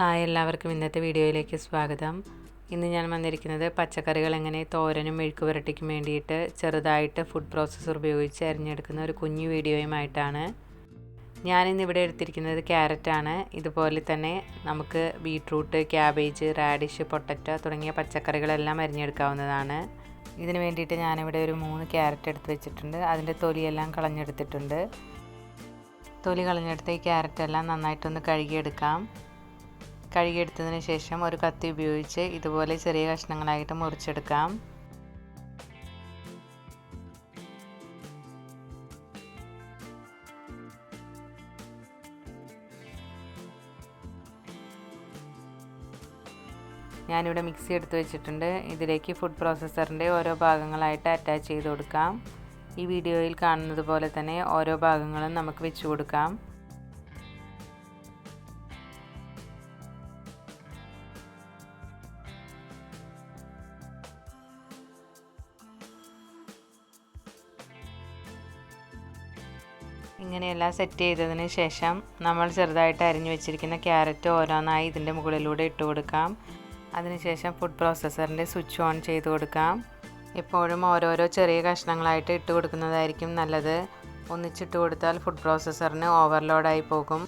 Hi, എല്ലാവർക്കും ഇന്നത്തെ വീഡിയോയിലേക്ക് സ്വാഗതം. ഇന്ന് ഞാൻ വന്നിരിക്കുന്നത് പച്ചക്കറികൾ എങ്ങനെ തോരനും മെഴുക്ക് പുരട്ടിക്കും വേണ്ടിയിട്ട് ചെറുതായിട്ട് ഫുഡ് പ്രോസസ്സർ ഉപയോഗിച്ച് അരിഞ്ഞെടുക്കുന്ന ഒരു കുഞ്ഞു വീഡിയോയുമായിട്ടാണ്. ഞാനിന്നിവിടെ എടുത്തിരിക്കുന്നത് ക്യാരറ്റാണ്. ഇതുപോലെ തന്നെ നമുക്ക് ബീട്രൂട്ട്, ക്യാബേജ്, റാഡിഷ്, പൊട്ടറ്റോ തുടങ്ങിയ പച്ചക്കറികളെല്ലാം അരിഞ്ഞെടുക്കാവുന്നതാണ്. ഇതിന് വേണ്ടിയിട്ട് ഞാനിവിടെ ഒരു 3 ക്യാരറ്റ് എടുത്ത് വെച്ചിട്ടുണ്ട്. അതിൻ്റെ തൊലിയെല്ലാം കളഞ്ഞെടുത്തിട്ടുണ്ട്. തൊലി കളഞ്ഞെടുത്ത ഈ ക്യാരറ്റെല്ലാം നന്നായിട്ടൊന്ന് കഴുകിയെടുക്കാം. കഴുകിയെടുത്തതിന് ശേഷം ഒരു കത്തി ഉപയോഗിച്ച് ഇതുപോലെ ചെറിയ കഷ്ണങ്ങളായിട്ട് മുറിച്ചെടുക്കാം. ഞാനിവിടെ മിക്സി എടുത്ത് വെച്ചിട്ടുണ്ട്. ഇതിലേക്ക് ഫുഡ് പ്രോസസ്സറിൻ്റെ ഓരോ ഭാഗങ്ങളായിട്ട് അറ്റാച്ച് ചെയ്ത് കൊടുക്കാം. ഈ വീഡിയോയിൽ കാണുന്നത് പോലെ തന്നെ ഓരോ ഭാഗങ്ങളും നമുക്ക് വെച്ച് കൊടുക്കാം. ഇങ്ങനെയെല്ലാം സെറ്റ് ചെയ്തതിന് ശേഷം നമ്മൾ ചെറുതായിട്ട് അരിഞ്ഞു വെച്ചിരിക്കുന്ന ക്യാരറ്റ് ഓരോന്നായി ഇതിൻ്റെ മുകളിലൂടെ ഇട്ട് കൊടുക്കാം. അതിനുശേഷം ഫുഡ് പ്രോസസ്സറിൻ്റെ സ്വിച്ച് ഓൺ ചെയ്ത് കൊടുക്കാം. എപ്പോഴും ഓരോരോ ചെറിയ കഷ്ണങ്ങളായിട്ട് ഇട്ട് കൊടുക്കുന്നതായിരിക്കും നല്ലത്. ഒന്നിച്ചിട്ട് കൊടുത്താൽ ഫുഡ് പ്രോസസ്സറിന് ഓവർലോഡായി പോകും.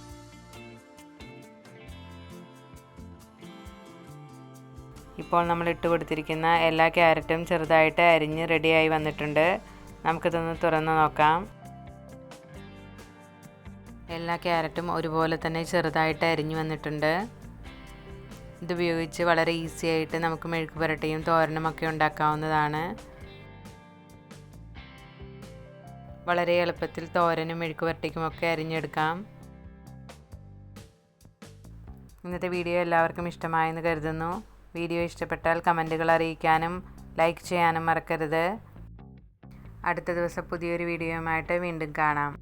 ഇപ്പോൾ നമ്മൾ ഇട്ട് കൊടുത്തിരിക്കുന്ന എല്ലാ ക്യാരറ്റും ചെറുതായിട്ട് അരിഞ്ഞ് റെഡിയായി വന്നിട്ടുണ്ട്. നമുക്കിതൊന്ന് തുറന്ന് നോക്കാം. എല്ലാ ക്യാരറ്റും ഒരുപോലെ തന്നെ ചെറുതായിട്ട് അരിഞ്ഞു വന്നിട്ടുണ്ട്. ഇതുപയോഗിച്ച് വളരെ ഈസി ആയിട്ട് നമുക്ക് മെഴുക്ക് പുരട്ടിയും തോരനും ഒക്കെ ഉണ്ടാക്കാവുന്നതാണ്. വളരെ എളുപ്പത്തിൽ തോരനും മെഴുക്ക് പുരട്ടിക്കും ഒക്കെ അരിഞ്ഞെടുക്കാം. ഇന്നത്തെ വീഡിയോ എല്ലാവർക്കും ഇഷ്ടമായെന്ന് കരുതുന്നു. വീഡിയോ ഇഷ്ടപ്പെട്ടാൽ കമൻറ്റുകൾ അറിയിക്കാനും ലൈക്ക് ചെയ്യാനും മറക്കരുത്. അടുത്ത ദിവസം പുതിയൊരു വീഡിയോയുമായിട്ട് വീണ്ടും കാണാം.